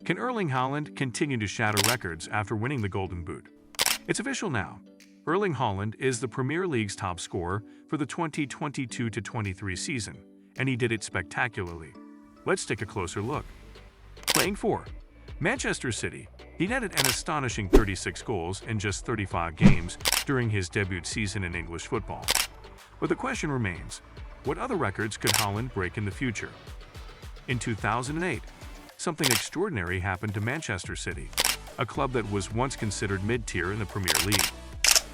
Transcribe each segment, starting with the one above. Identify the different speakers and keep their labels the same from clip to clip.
Speaker 1: Can Erling Haaland continue to shatter records after winning the Golden Boot? It's official now. Erling Haaland is the Premier League's top scorer for the 2022-23 season, and he did it spectacularly. Let's take a closer look. Playing for Manchester City, he netted an astonishing 36 goals in just 35 games during his debut season in English football. But the question remains, what other records could Haaland break in the future? In 2008, something extraordinary happened to Manchester City, a club that was once considered mid-tier in the Premier League.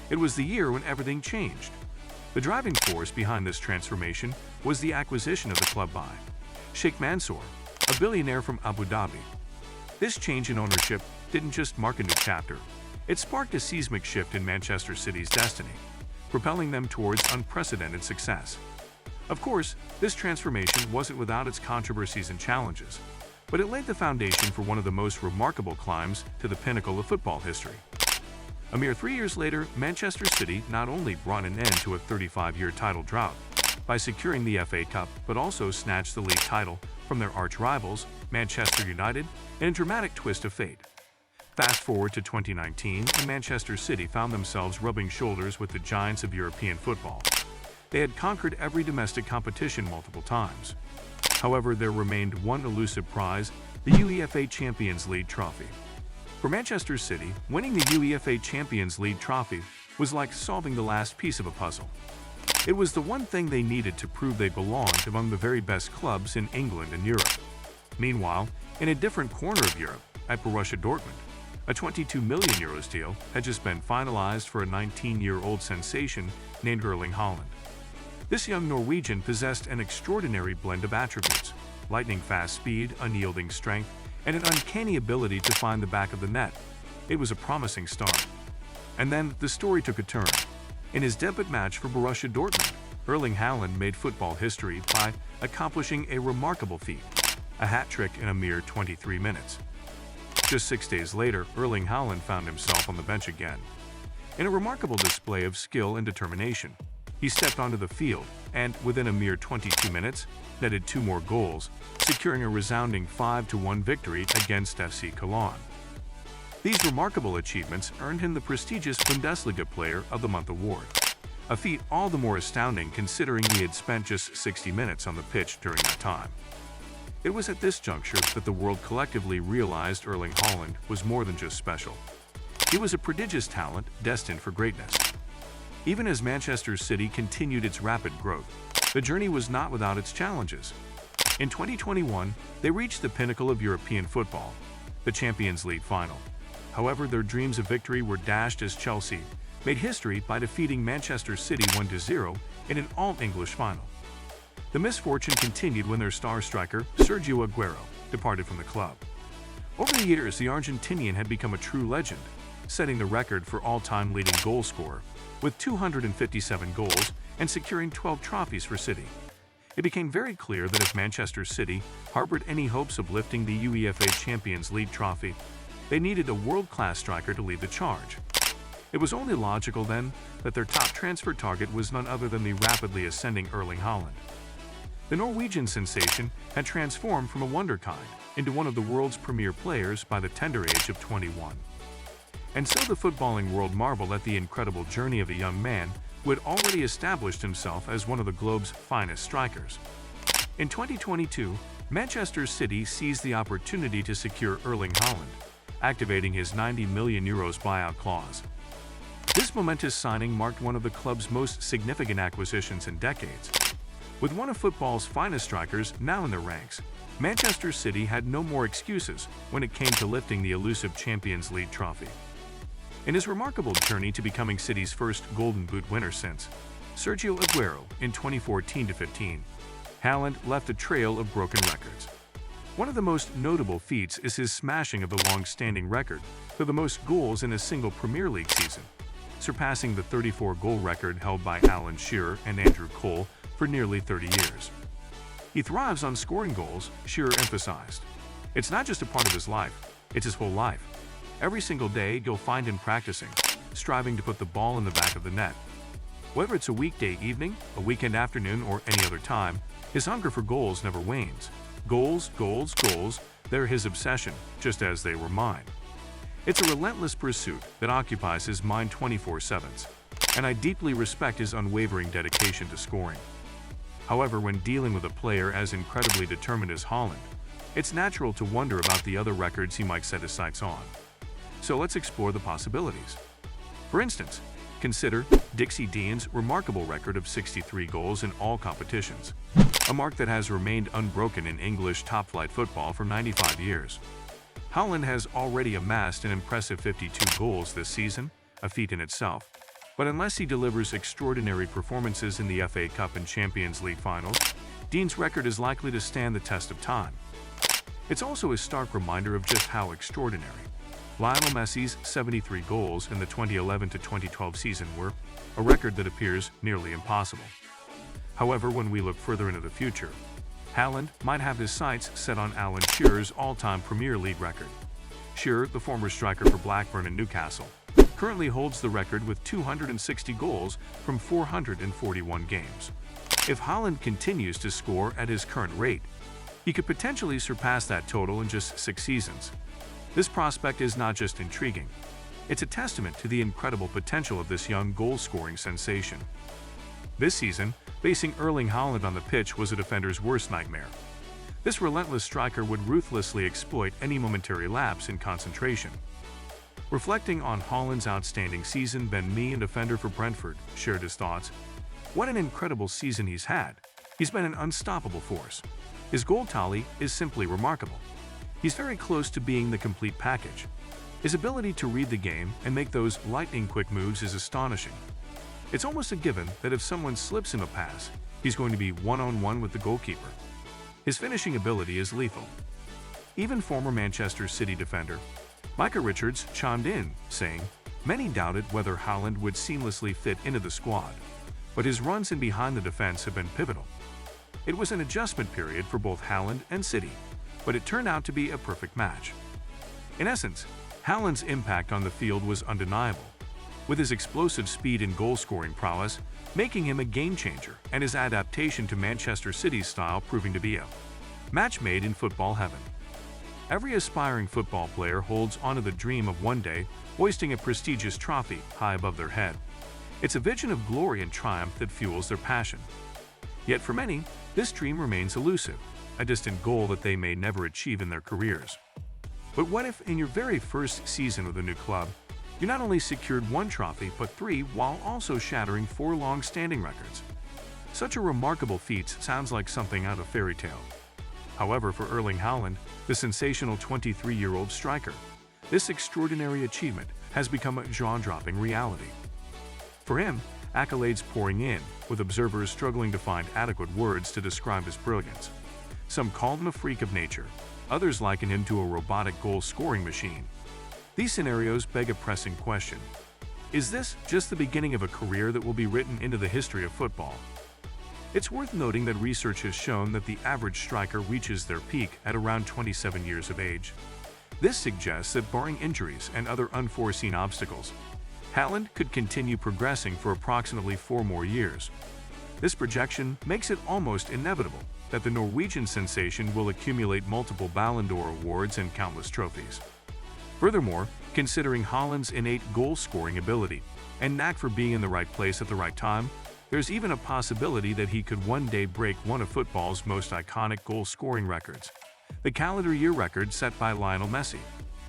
Speaker 1: It was the year when everything changed. The driving force behind this transformation was the acquisition of the club by Sheikh Mansour, a billionaire from Abu Dhabi. This change in ownership didn't just mark a new chapter, it sparked a seismic shift in Manchester City's destiny, propelling them towards unprecedented success. Of course, this transformation wasn't without its controversies and challenges, but it laid the foundation for one of the most remarkable climbs to the pinnacle of football history. A mere 3 years later, Manchester City not only brought an end to a 35-year title drought by securing the FA Cup, but also snatched the league title from their arch-rivals, Manchester United, in a dramatic twist of fate. Fast forward to 2019, and Manchester City found themselves rubbing shoulders with the giants of European football. They had conquered every domestic competition multiple times. However, there remained one elusive prize, the UEFA Champions League trophy. For Manchester City, winning the UEFA Champions League trophy was like solving the last piece of a puzzle. It was the one thing they needed to prove they belonged among the very best clubs in England and Europe. Meanwhile, in a different corner of Europe, at Borussia Dortmund, a €22 million deal had just been finalized for a 19-year-old sensation named Erling Haaland. This young Norwegian possessed an extraordinary blend of attributes: lightning-fast speed, unyielding strength, and an uncanny ability to find the back of the net. It was a promising start. And then the story took a turn. In his debut match for Borussia Dortmund, Erling Haaland made football history by accomplishing a remarkable feat, a hat-trick in a mere 23 minutes. Just 6 days later, Erling Haaland found himself on the bench again. In a remarkable display of skill and determination, he stepped onto the field and, within a mere 22 minutes, netted 2 more goals, securing a resounding 5-1 victory against FC Cologne. These remarkable achievements earned him the prestigious Bundesliga Player of the Month award, a feat all the more astounding considering he had spent just 60 minutes on the pitch during that time. It was at this juncture that the world collectively realized Erling Haaland was more than just special. He was a prodigious talent destined for greatness. Even as Manchester City continued its rapid growth, the journey was not without its challenges. In 2021, they reached the pinnacle of European football, the Champions League final. However, their dreams of victory were dashed as Chelsea made history by defeating Manchester City 1-0 in an all-English final. The misfortune continued when their star striker, Sergio Aguero, departed from the club. Over the years, the Argentinian had become a true legend, setting the record for all-time leading goal scorer, with 257 goals and securing 12 trophies for City. It became very clear that if Manchester City harbored any hopes of lifting the UEFA Champions League trophy, they needed a world-class striker to lead the charge. It was only logical then that their top transfer target was none other than the rapidly ascending Erling Haaland. The Norwegian sensation had transformed from a wonderkind into one of the world's premier players by the tender age of 21. And so the footballing world marveled at the incredible journey of a young man who had already established himself as one of the globe's finest strikers. In 2022, Manchester City seized the opportunity to secure Erling Haaland, activating his €90 million buyout clause. This momentous signing marked one of the club's most significant acquisitions in decades. With one of football's finest strikers now in their ranks, Manchester City had no more excuses when it came to lifting the elusive Champions League trophy. In his remarkable journey to becoming City's first Golden Boot winner since Sergio Aguero in 2014-15, Haaland left a trail of broken records. One of the most notable feats is his smashing of the long-standing record for the most goals in a single Premier League season, surpassing the 34-goal record held by Alan Shearer and Andrew Cole for nearly 30 years. He thrives on scoring goals, Shearer emphasized. It's not just a part of his life, it's his whole life. Every single day, you'll find him practicing, striving to put the ball in the back of the net. Whether it's a weekday evening, a weekend afternoon, or any other time, his hunger for goals never wanes. Goals, goals, goals. They're his obsession, just as they were mine. It's a relentless pursuit that occupies his mind 24/7, and I deeply respect his unwavering dedication to scoring. However, when dealing with a player as incredibly determined as Haaland, it's natural to wonder about the other records he might set his sights on. So let's explore the possibilities. For instance, consider Dixie Dean's remarkable record of 63 goals in all competitions, a mark that has remained unbroken in English top-flight football for 95 years. Haaland has already amassed an impressive 52 goals this season, a feat in itself. But unless he delivers extraordinary performances in the FA Cup and Champions League finals, Dean's record is likely to stand the test of time. It's also a stark reminder of just how extraordinary Lionel Messi's 73 goals in the 2011-2012 season were, a record that appears nearly impossible. However, when we look further into the future, Haaland might have his sights set on Alan Shearer's all-time Premier League record. Shearer, the former striker for Blackburn and Newcastle, currently holds the record with 260 goals from 441 games. If Haaland continues to score at his current rate, he could potentially surpass that total in just 6 seasons. This prospect is not just intriguing, it's a testament to the incredible potential of this young goal-scoring sensation. This season, facing Erling Haaland on the pitch was a defender's worst nightmare. This relentless striker would ruthlessly exploit any momentary lapse in concentration. Reflecting on Haaland's outstanding season, Ben Mee, a defender for Brentford, shared his thoughts. "What an incredible season he's had. He's been an unstoppable force. His goal tally is simply remarkable. He's very close to being the complete package. His ability to read the game and make those lightning-quick moves is astonishing. It's almost a given that if someone slips him a pass, he's going to be one-on-one with the goalkeeper. His finishing ability is lethal." Even former Manchester City defender Micah Richards chimed in, saying, "Many doubted whether Haaland would seamlessly fit into the squad, but his runs in behind the defense have been pivotal. It was an adjustment period for both Haaland and City, but it turned out to be a perfect match." In essence, Haaland's impact on the field was undeniable, with his explosive speed and goal-scoring prowess making him a game-changer and his adaptation to Manchester City's style proving to be a match made in football heaven. Every aspiring football player holds onto the dream of one day hoisting a prestigious trophy high above their head. It's a vision of glory and triumph that fuels their passion. Yet for many, this dream remains elusive, a distant goal that they may never achieve in their careers. But what if, in your very first season with a new club, you not only secured 1 trophy but 3 while also shattering 4 long-standing records? Such a remarkable feat sounds like something out of fairy tale. However, for Erling Haaland, the sensational 23-year-old striker, this extraordinary achievement has become a jaw-dropping reality. For him, accolades pouring in, with observers struggling to find adequate words to describe his brilliance. Some call him a freak of nature, others liken him to a robotic goal-scoring machine. These scenarios beg a pressing question. Is this just the beginning of a career that will be written into the history of football? It's worth noting that research has shown that the average striker reaches their peak at around 27 years of age. This suggests that barring injuries and other unforeseen obstacles, Haaland could continue progressing for approximately 4 more years. This projection makes it almost inevitable that the Norwegian sensation will accumulate multiple Ballon d'Or awards and countless trophies. Furthermore, considering Haaland's innate goal-scoring ability and knack for being in the right place at the right time, there's even a possibility that he could one day break one of football's most iconic goal-scoring records, the calendar year record set by Lionel Messi,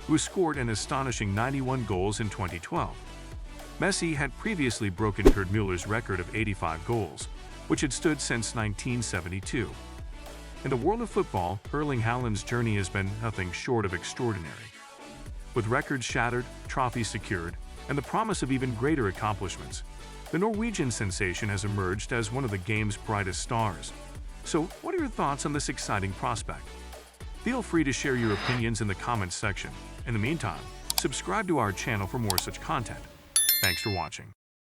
Speaker 1: who scored an astonishing 91 goals in 2012. Messi had previously broken Gerd Müller's record of 85 goals, which had stood since 1972. In the world of football, Erling Haaland's journey has been nothing short of extraordinary. With records shattered, trophies secured, and the promise of even greater accomplishments, the Norwegian sensation has emerged as one of the game's brightest stars. So, what are your thoughts on this exciting prospect? Feel free to share your opinions in the comments section. In the meantime, subscribe to our channel for more such content. Thanks for watching.